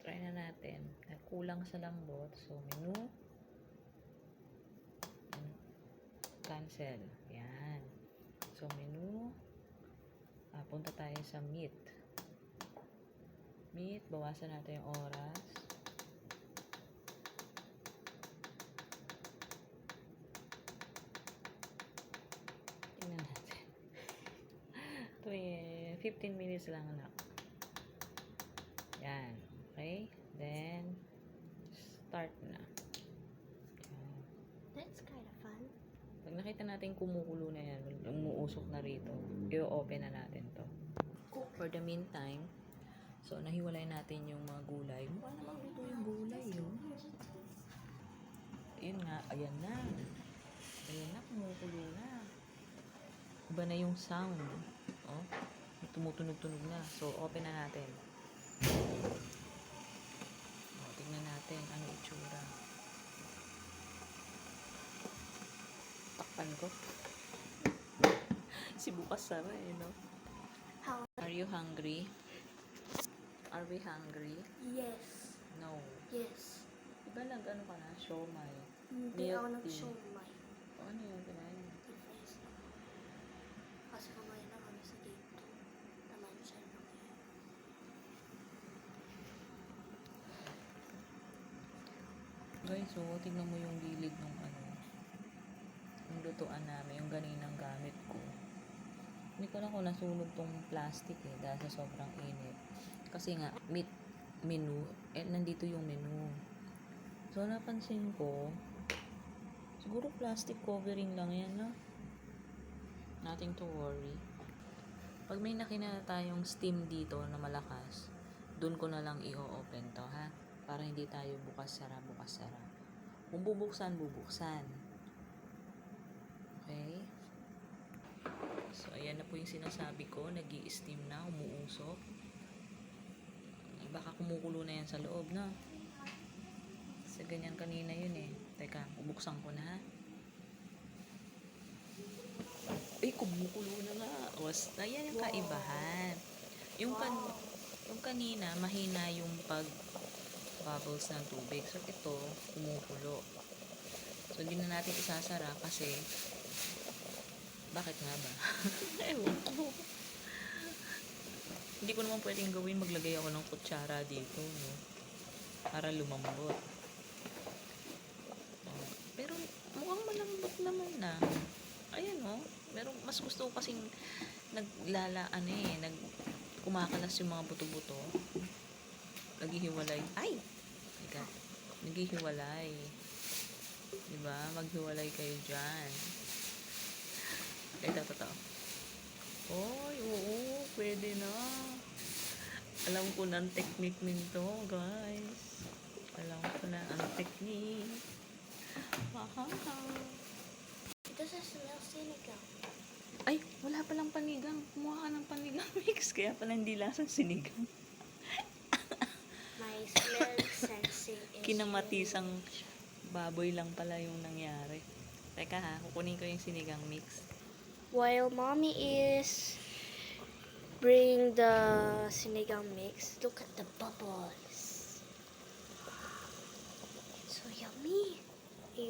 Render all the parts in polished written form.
try na natin. Kulang sa lambot. So, menu. Cancel. Yan. So, menu. Punta tayo sa meat. Meat. Bawasan natin yung oras. Tingnan natin. 15 minutes lang anak. Yan. Okay? Then, start na. Yan. That's kind of fun. Pag nakita natin kumukulo na yan, umuusok na rito, i-open na natin to. For the meantime, so nahiwalay natin yung mga gulay. Mukha namang luto yung gulay, yun. Ayun nga, ayan na. Ayan na, kumukulo na. Iba na yung sound. Oh, tumutunog-tunog na. So, open na natin. Oh, tingnan natin ano itsura. Takpan ko. Si bukas sara eh, no? How? Are you hungry? Are we hungry? Yes. No. Yes. Diba ano ka na? Siomai. Hindi Milk ako tea. nag-siomai. O, ano yung kinain mo? Difference na. Kasi kumain na kami sa gate 2. Naman siya na kaya. Guys, so, tingnan mo yung gilid ng yung lutuan namin, yung ganinang gamit ko. Hindi ko lang kung nasunog tong plastic eh, dahil sa sobrang init. Kasi nga, menu, nandito yung menu. So, napansin ko, siguro plastic covering lang yan, no? Nothing to worry. Pag may nakina tayong steam dito na malakas, dun ko na lang i-open to, ha? Para hindi tayo bukas-sara. Kung bubuksan. Okay? So, ayan na po yung sinasabi ko. Nag-i-steam na, umuusok. Baka kumukulo na yan sa loob, no? Sa ganyan kanina yun eh. Teka, bubuksan ko na, ha? Ay, kumukulo na nga. Ayan yung kaibahan. Yung kanina, mahina yung bubbles ng tubig. So, ito, kumukulo. So, hindi na natin isasara kasi bakit nga ba? Ewan ko. Hindi ko naman pwedeng gawin maglagay ako ng kutsara dito, no? Para lumambot. Oh. Pero mukhang malambot naman na. Ayan, oh. Pero mas gusto ko kasing kumakalas yung mga buto-buto. Naghihiwalay. Ay! Teka. Naghihiwalay. Diba? Maghiwalay kayo dyan. Ito. Oy, oo, pwede na. Alam ko na ang technique nito, guys. Alam ko na ang technique. It doesn't smell sinigang. Ay, wala palang panigang. Kumuha ka ng panigang mix. Kaya pala hindi lasang sinigang. My smell sensing is Kinamatisang baboy lang pala yung nangyari. Teka ha, kukunin ko yung sinigang mix. While mommy is bringing the sinigang mix, look at the bubbles. So yummy. Hey,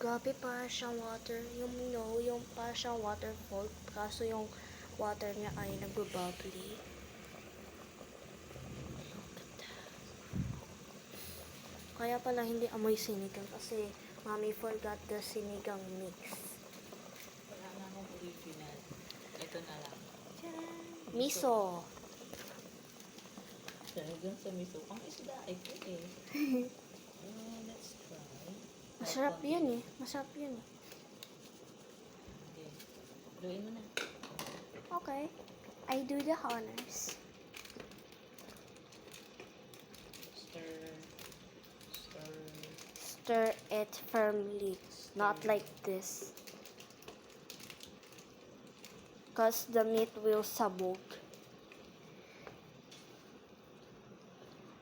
grabe para siyang water. Yung para siyang waterfall. Kaso yung water niya ay nagbabubbly. Kaya pala hindi amoy sinigang kasi mommy forgot the sinigang mix. Wala na akong original. Ito na lang. Miso. Talagang sa miso. Pang isda. Ito eh. Let's try. Masarap yun eh. Okay. Luin mo na. Okay. I do the honors. Stir it firmly. Not like this. Because the meat will sabog.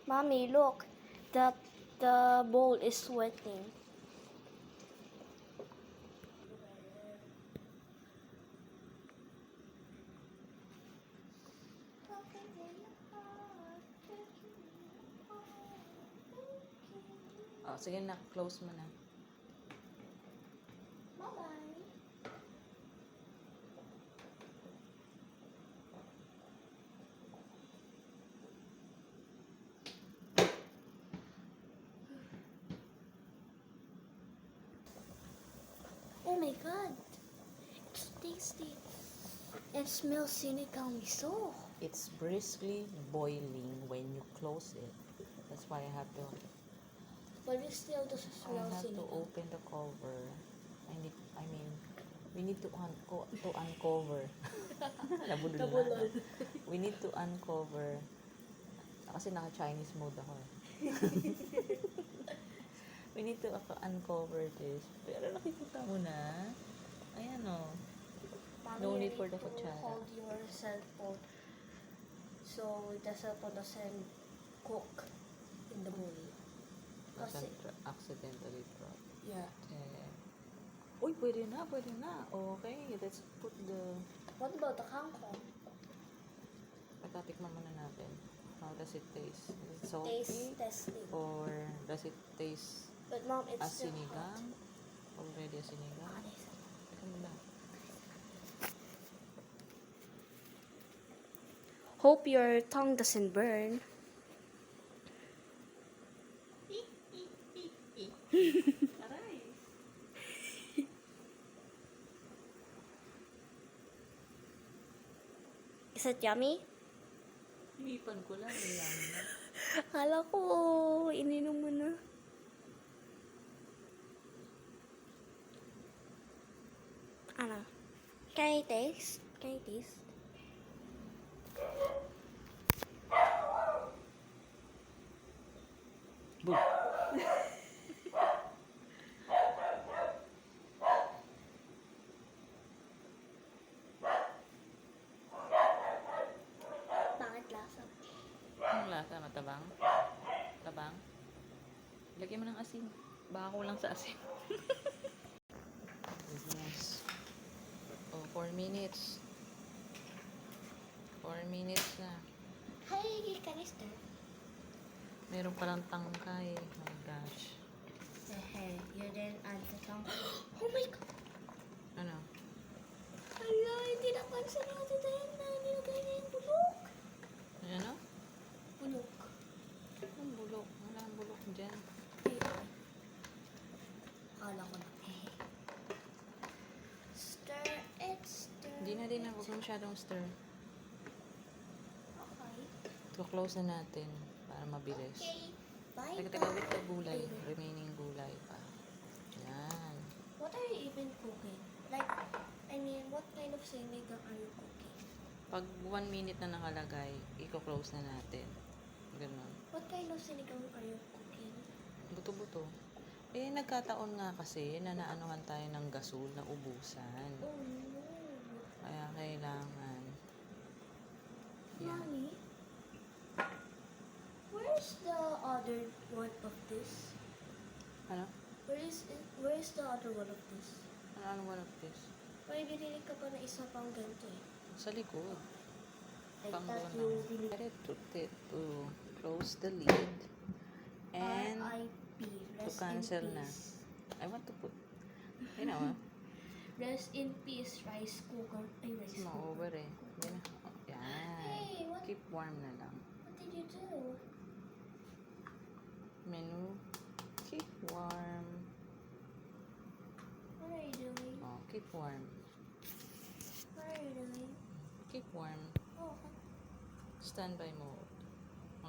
Mommy, look. The bowl is sweating. sige na, close mo na. Bye-bye. Oh my god. It's tasty. It smells sinigang miso. It's briskly boiling when you close it. That's why I have to But it still doesn't smell sinigang. open the cover. We need to uncover. Nabudol na. We need to uncover. Kasi naka-Chinese mode ako. We need to uncover this. Pero nakikita mo na. Ayan o. No need for the kutsara. Hold your cell phone so the cell phone doesn't cook in the bowl. Kasi, Accidentally drop. yeah. Uy, pwede na. Okay, let's put the... What about the kangkong? Patatikman muna natin. How does it taste? Is it salty? Taste testing. Or does it taste But mom, it's as still hot. sinigang? Already as sinigang? Ah, nice. Teka muna. Hope your tongue doesn't burn. Aray! Is it yummy? Hinipan ko lang. Ayan. Akala ko, ininom mo na. Ano? Can I taste? Can I taste? Boom! Bakit lasa? Anong lasa? Matabang? Tabang? Lagyan mo ng asin. Baka kulang sa asin. Yes. Oh, 4 minutes. 4 minutes na. Hey, canister. Meron palang tangkay. Oh my gosh. You didn't add the tongue. Oh my god! Ano? Hala, hindi napansin natin dahil na nilagay na yung bulok. Ano? Bulok. Ang bulok. Wala ang bulok dyan. Akala ko na. Stir it, stir Hindi na din. Huwag mo masyadong stir. Okay. To-close na natin para mabilis. Okay. Bye. Teka, with the gulay. Remaining gulay pa. Yan. What are you even cooking? Like, I mean, what kind of sinigang are you cooking? Pag 1 minute na nakalagay, i-close na natin. Ganun. What kind of sinigang are you cooking? Buto-buto. Eh, nagkataon nga kasi na naanuhan tayo ng gasol na ubusan. Oh no. Kaya kailangan. Yan. Mommy, where's the other one of this? Ano? Where is the other one of this? Ano one of this? May binili ka pa na isa pang ganito eh. Sa likod. I Pang thought doon you lang. binili To close the lid. And R.I.P. to Rest cancel in na. peace. I want to put, you know, Rest in peace, rice cooker. Ay, rice it's cooker. over eh. Yan. Yan. Hey, what Keep warm na lang. did you do? Menu. Keep warm. What are you doing? Oh, keep warm. What are you doing? Keep warm. Oh, okay. Standby mode.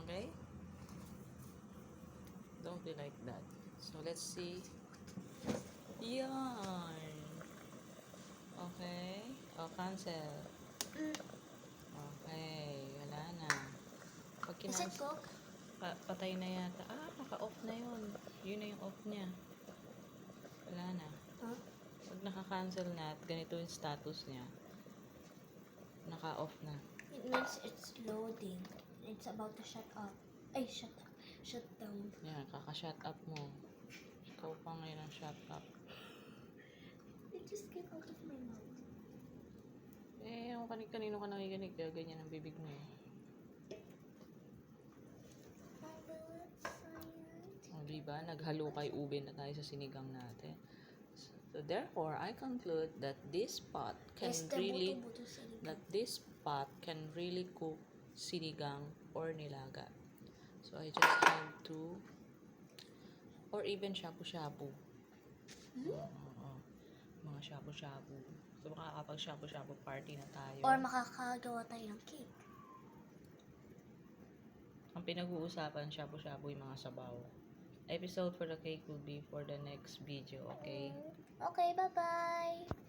Okay? Don't be like that. So, let's see. Yan. Okay. Oh, cancel. Okay. Wala na. Pag Is it cook? patay na yata. Ah, naka-off na yun. Yun na yung off niya. Wala na. Huh? Pag naka-cancel na at ganito yung status niya, naka-off na. It means it's loading. It's about to shut up. Ay, shut up. Shut down. Yan, kaka-shut up mo. Ikaw pa ngayon ang shut up. It just came out of my mouth. Eh, yung kanino ka nakikinig, kaya ganyan ang bibig mo eh. My bullet science. O, diba? ba? Naghalukay ube na tayo sa sinigang natin. So therefore, I conclude that this pot can really cook sinigang or nilaga. So I just have to, or even shabu-shabu. Mga shabu-shabu. So makakapag shabu-shabu party na tayo. Or makakagawa tayo ng cake. Ang pinag-uusapan shabu-shabu yung mga sabaw. Episode for the cake will be for the next video, okay? Okay, bye-bye!